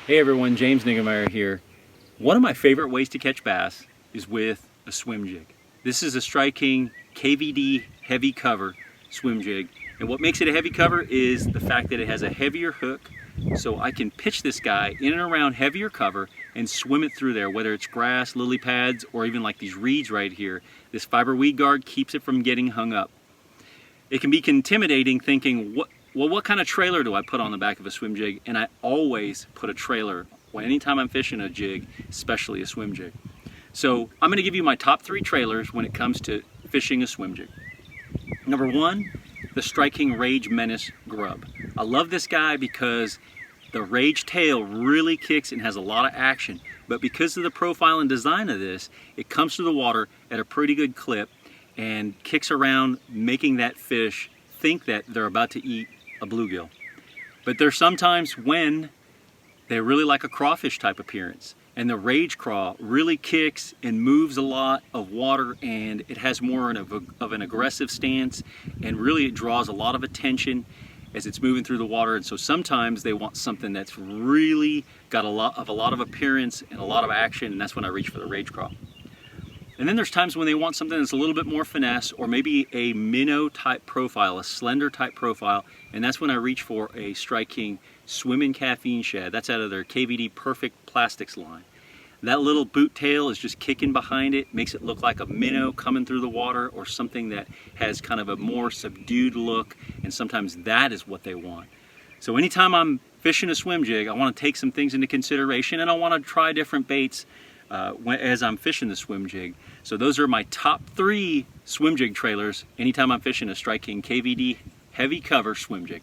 Hey everyone, James Niggemeyer here. One of my favorite ways to catch bass is with a swim jig. This is a Strike King KVD heavy cover swim jig, and what makes it a heavy cover is the fact that it has a heavier hook, so I can pitch this guy in and around heavier cover and swim it through there, whether it's grass, lily pads, or even like these reeds right here. This fiber weed guard keeps it from getting hung up. It can be intimidating thinking, what kind of trailer do I put on the back of a swim jig? And I always put a trailer anytime I'm fishing a jig, especially a swim jig. So I'm going to give you my top 3 trailers when it comes to fishing a swim jig. Number 1, the Strike King Rage Menace Grub. I love this guy because the Rage tail really kicks and has a lot of action, but because of the profile and design of this, it comes to the water at a pretty good clip and kicks around, making that fish think that they're about to eat a bluegill. But there's sometimes when they really like a crawfish type appearance, and the Rage Craw really kicks and moves a lot of water, and it has more of an aggressive stance, and really it draws a lot of attention as it's moving through the water. And so sometimes they want something that's really got a lot of appearance and a lot of action, and that's when I reach for the Rage Craw. And then there's times when they want something that's a little bit more finesse, or maybe a minnow type profile, a slender type profile, and that's when I reach for a Strike King Swimmin' Caffeine Shad. That's out of their KVD Perfect Plastics line. That little boot tail is just kicking behind it, makes it look like a minnow coming through the water, or something that has kind of a more subdued look, and sometimes that is what they want. So anytime I'm fishing a swim jig, I want to take some things into consideration, and I want to try different baits as I'm fishing the swim jig. So those are my top 3 swim jig trailers anytime I'm fishing a Strike King KVD heavy cover swim jig.